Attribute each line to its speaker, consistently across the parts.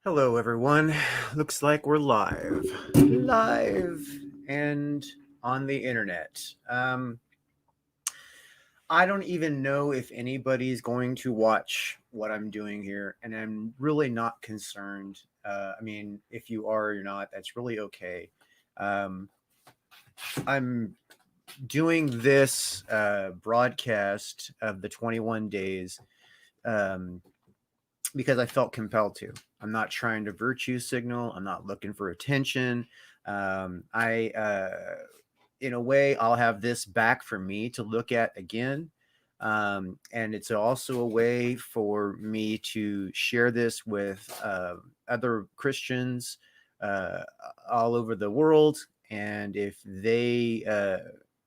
Speaker 1: Hello, everyone. Looks like we're live, and on the internet. I don't even know if anybody's going to watch what I'm doing here, and I'm really not concerned. I mean, if you are or not, that's really okay. Um, I'm doing this broadcast of the 21 days um, because I felt compelled to. I'm not trying to virtue signal. I'm not looking for attention. In a way, I'll have this back for me to look at again. And it's also a way for me to share this with other Christians uh, all over the world. And if they,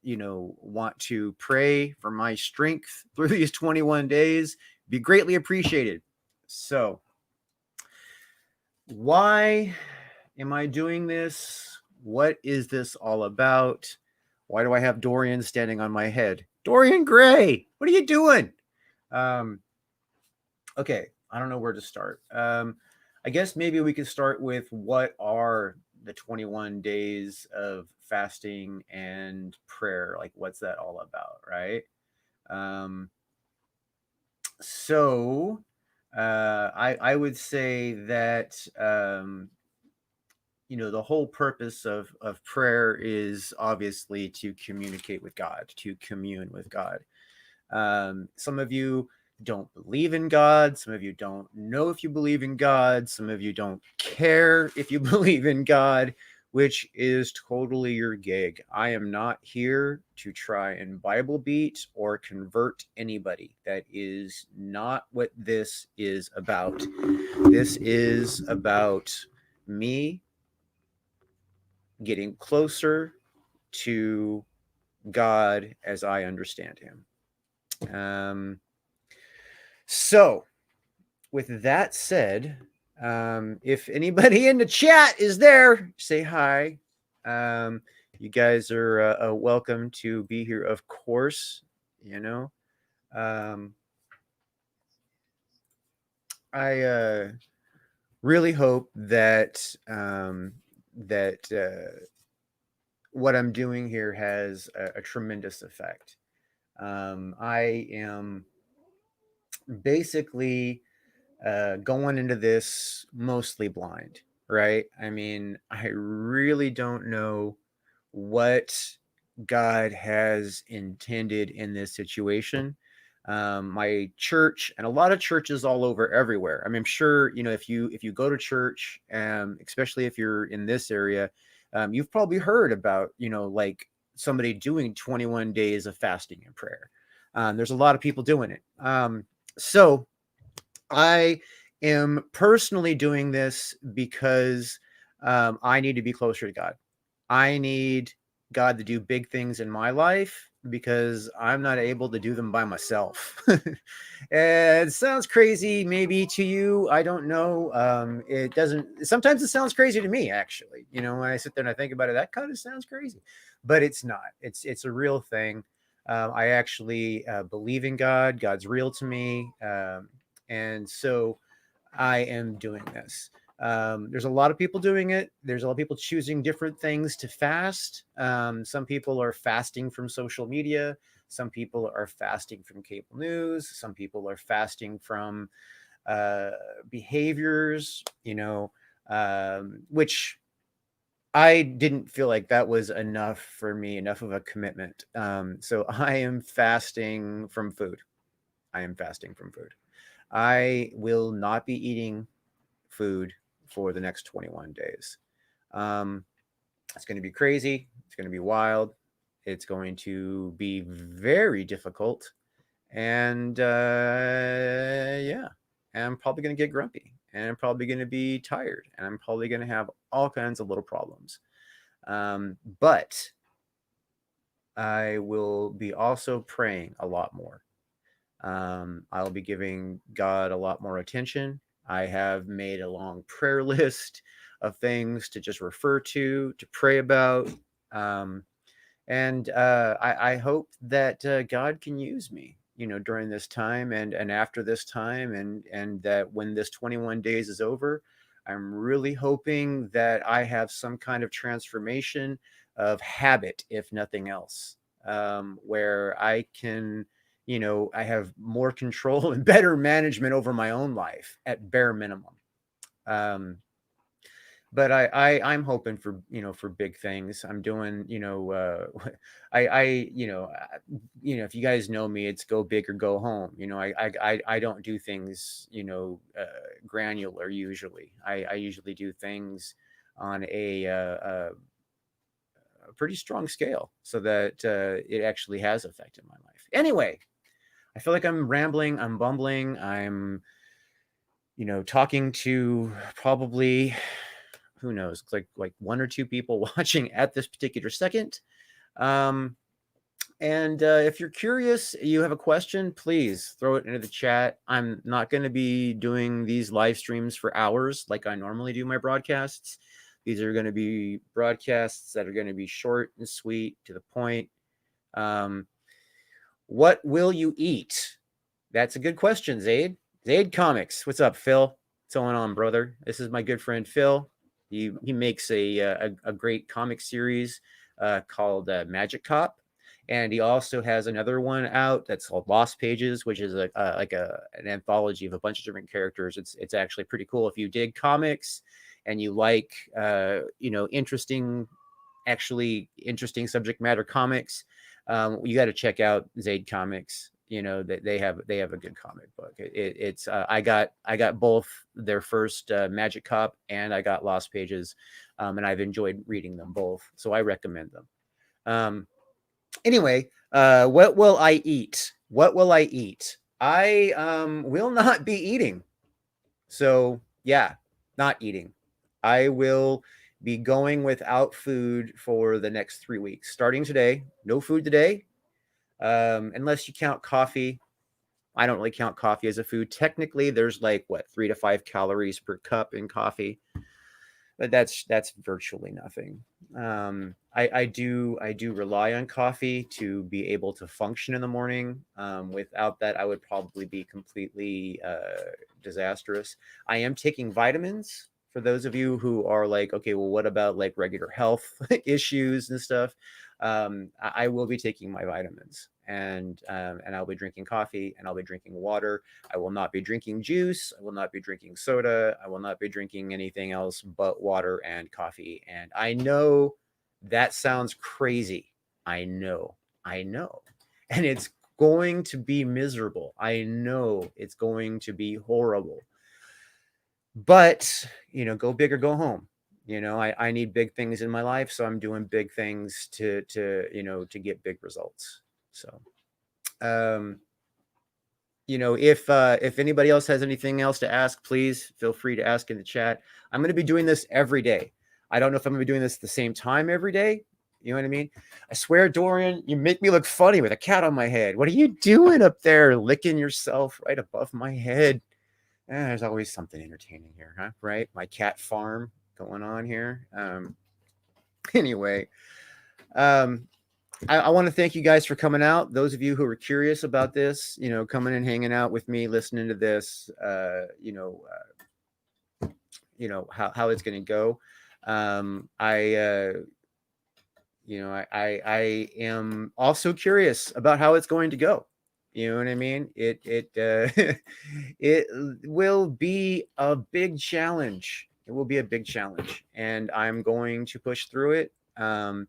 Speaker 1: want to pray for my strength through these 21 days, be greatly appreciated. So, why am I doing this? What is this all about? Why do I have Dorian standing on my head? Dorian Gray, what are you doing? Um, okay, I don't know where to start. I guess maybe we could start with what are the 21 days of fasting and prayer? Like, what's that all about, right? Um, so, I would say that the whole purpose of prayer is obviously to communicate with God, to commune with God. Some of you don't believe in God. Some of you don't know if you believe in God. Some of you don't care if you believe in God, which is totally your gig. I am not here to try and Bible beat or convert anybody. That is not what this is about. This is about me getting closer to God as I understand Him. So, with that said, if anybody in the chat is there, say hi. You guys are welcome to be here, of course. You know, um, I really hope that what I'm doing here has a tremendous effect. I am basically going into this mostly blind, right? I mean, I really don't know what God has intended in this situation. My church and a lot of churches all over everywhere. I mean, I'm sure if you go to church, especially if you're in this area, you've probably heard about like somebody doing 21 days of fasting and prayer. There's a lot of people doing it. So I am personally doing this because I need to be closer to God. I need God to do big things in my life because I'm not able to do them by myself. It sounds crazy maybe to you. I don't know. It doesn't. Sometimes it sounds crazy to me, actually. When I sit there and I think about it, that kind of sounds crazy, but it's not. It's a real thing. I actually believe in God. God's real to me. And so I am doing this. There's a lot of people doing it. There's a lot of people choosing different things to fast. Some people are fasting from social media. Some people are fasting from cable news. Some people are fasting from uh, behaviors, which I didn't feel like that was enough for me, enough of a commitment. So I am fasting from food. I am fasting from food. I will not be eating food for the next 21 days. Um, it's going to be crazy. It's going to be wild. It's going to be very difficult. And yeah, and I'm probably going to get grumpy. And I'm probably going to be tired. And I'm probably going to have all kinds of little problems. But I will be also praying a lot more. I'll be giving God a lot more attention. I have made a long prayer list of things to just refer to pray about. Um, and I hope that God can use me, during this time and after this time, and that when this 21 days is over, I'm really hoping that I have some kind of transformation of habit, if nothing else, where I can, I have more control and better management over my own life at bare minimum. Um, but I'm hoping for, for big things. I'm doing, I if you guys know me, it's go big or go home. I don't do things, granular usually. I usually do things on a pretty strong scale so that it actually has affected my life. Anyway, I feel like I'm rambling, I'm bumbling, I'm, talking to probably, who knows, like one or two people watching at this particular second. Um, and if you're curious, you have a question, please throw it into the chat. I'm not going to be doing these live streams for hours like I normally do my broadcasts. These are going to be broadcasts that are going to be short and sweet, to the point. What will you eat? That's a good question, Zaid. Zaid Comics. What's up, Phil? What's going on, brother? This is my good friend Phil. He makes a great comic series called Magic Cop, and he also has another one out that's called Lost Pages, which is an anthology of a bunch of different characters. It's actually pretty cool if you dig comics and you like interesting subject matter comics. You got to check out Zaid Comics. They have a good comic book. It's I got both their first Magic Cop, and I got Lost Pages, and I've enjoyed reading them both, so I recommend them. Anyway, what will I eat? What will I eat? I will not be eating. So yeah, not eating. I will be going without food for the next 3 weeks. Starting today, no food today, unless you count coffee. I don't really count coffee as a food. Technically, there's like 3 to 5 calories per cup in coffee, but that's virtually nothing. I do rely on coffee to be able to function in the morning. Without that, I would probably be completely disastrous. I am taking vitamins. For those of you who are like, okay, well, what about like regular health issues and stuff? I will be taking my vitamins, and I'll be drinking coffee, and I'll be drinking water. I will not be drinking juice. I will not be drinking soda. I will not be drinking anything else but water and coffee. And I know that sounds crazy. I know. And it's going to be miserable. I know it's going to be horrible. But, go big or go home. I need big things in my life, so I'm doing big things to get big results. So, if anybody else has anything else to ask, please feel free to ask in the chat. I'm going to be doing this every day. I don't know if I'm going to be doing this at the same time every day. You know what I mean? I swear, Dorian, you make me look funny with a cat on my head. What are you doing up there, licking yourself right above my head? There's always something entertaining here, huh? Right? My cat farm going on here. Anyway, I want to thank you guys for coming out. Those of you who are curious about this, coming and hanging out with me, listening to this, how it's going to go. I am also curious about how it's going to go. You know what I mean? It will be a big challenge. It will be a big challenge, and I'm going to push through it. And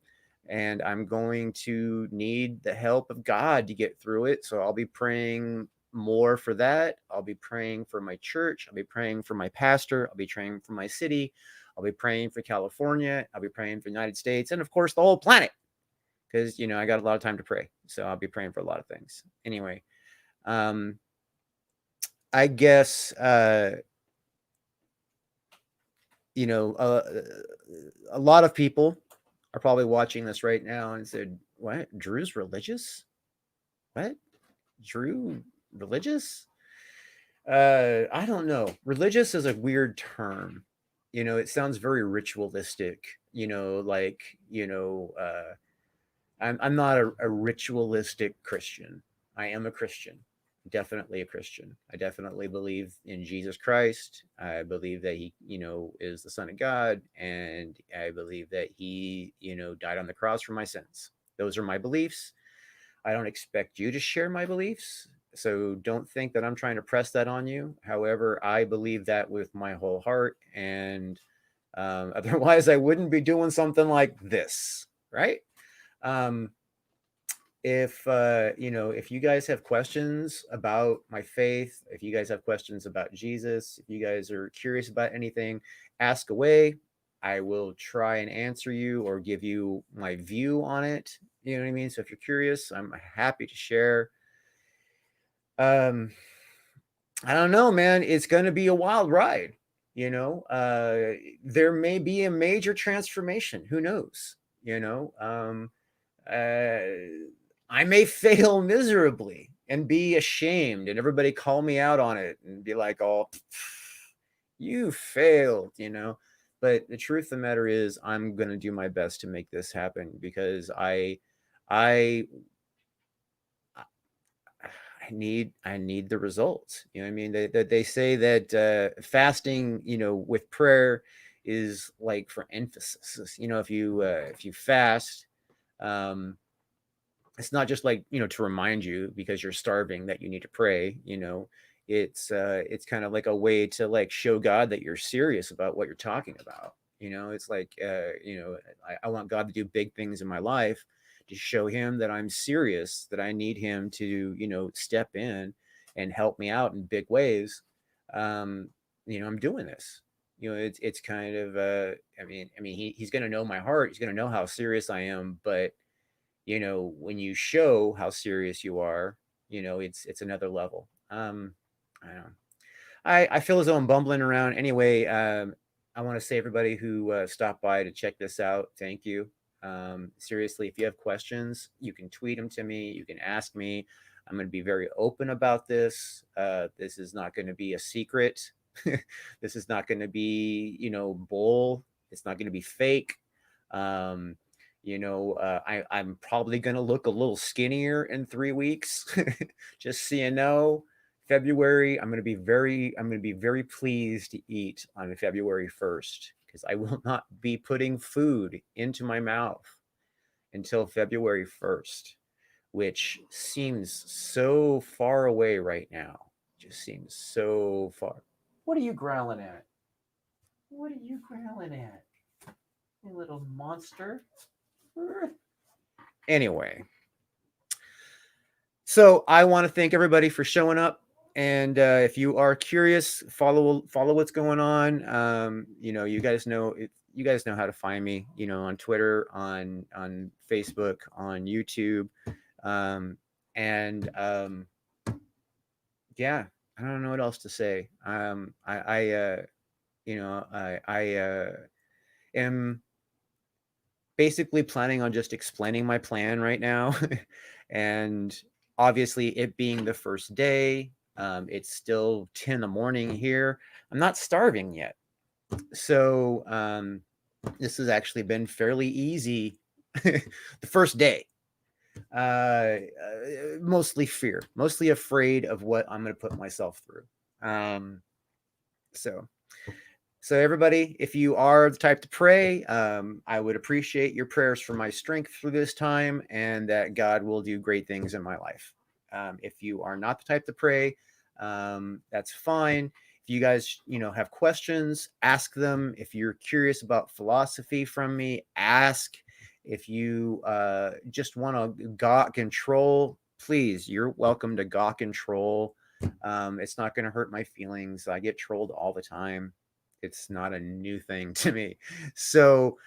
Speaker 1: I'm going to need the help of God to get through it. So I'll be praying more for that. I'll be praying for my church. I'll be praying for my pastor. I'll be praying for my city. I'll be praying for California. I'll be praying for the United States, and of course the whole planet, because I got a lot of time to pray. So I'll be praying for a lot of things. Anyway, I guess a lot of people are probably watching this right now and said, "What? Drew's religious? What? Drew religious?" I don't know. Religious is a weird term. It sounds very ritualistic. I'm not a ritualistic Christian. I am a Christian. definitely a Christian. I definitely believe in Jesus Christ. I believe that he, is the Son of God, and I believe that he, died on the cross for my sins. Those are my beliefs. I don't expect you to share my beliefs, so don't think that I'm trying to press that on you. However, I believe that with my whole heart, and otherwise, I wouldn't be doing something like this, right? Um, if you guys have questions about my faith, if you guys have questions about Jesus, if you guys are curious about anything, ask away. I will try and answer you or give you my view on it. You know what I mean? So if you're curious, I'm happy to share. um I don't know, man. It's going to be a wild ride. There may be a major transformation. Who knows? you know uh, I may fail miserably and be ashamed, and everybody call me out on it and be like, "Oh, you failed." But the truth of the matter is, I'm gonna do my best to make this happen because I, I need the results. You know what I mean? They say that fasting, with prayer, is like for emphasis. If you fast, um, it's not just like to remind you because you're starving that you need to pray. It's kind of like a way to like show God that you're serious about what you're talking about. It's like I want God to do big things in my life, to show him that I'm serious, that I need him to step in and help me out in big ways. um I'm doing this. It's kind of I mean he's going to know my heart, he's going to know how serious I am. But when you show how serious you are, it's another level. I don't know. I feel as though I'm bumbling around. Anyway, I want to say everybody who stopped by to check this out, thank you. Seriously, if you have questions, you can tweet them to me. You can ask me. I'm going to be very open about this. This is not going to be a secret. This is not going to be, bull. It's not going to be fake. Um, I'm probably going to look a little skinnier in 3 weeks, just so you know. February, I'm going to be very pleased to eat on February 1st, because I will not be putting food into my mouth until February 1st, which seems so far away right now. Just seems so far. What are you growling at? What are you growling at? You little monster. Anyway, so I want to thank everybody for showing up. And if you are curious, follow what's going on. You guys know how to find me. On Twitter, on Facebook, on YouTube, and yeah, I don't know what else to say. I am basically planning on just explaining my plan right now. And obviously, it being the first day, it's still 10 in the morning here. I'm not starving yet. So this has actually been fairly easy the first day. Mostly fear, mostly afraid of what I'm going to put myself through. Um, so So, everybody, if you are the type to pray, I would appreciate your prayers for my strength through this time, and that God will do great things in my life. If you are not the type to pray, that's fine. If you guys, have questions, ask them. If you're curious about philosophy from me, ask. If you just want to gawk and troll, please, you're welcome to gawk and troll. It's not going to hurt my feelings. I get trolled all the time. It's not a new thing to me. So,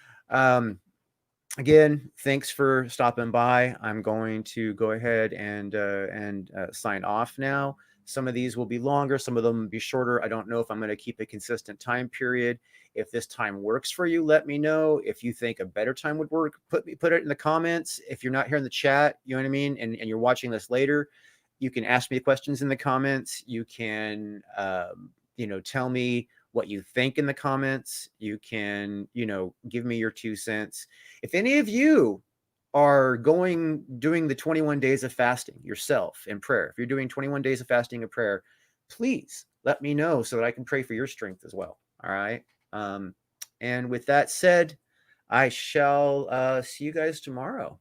Speaker 1: again, thanks for stopping by. I'm going to go ahead and sign off now. Some of these will be longer, some of them will be shorter. I don't know if I'm going to keep a consistent time period. If this time works for you, let me know. If you think a better time would work, put it in the comments. If you're not here in the chat, you know what I mean, and you're watching this later, you can ask me questions in the comments. You can, tell me what you think in the comments. You can, give me your 2 cents. If any of you are doing the 21 days of fasting yourself in prayer, if you're doing 21 days of fasting and prayer, please let me know so that I can pray for your strength as well. All right. And with that said, I shall see you guys tomorrow.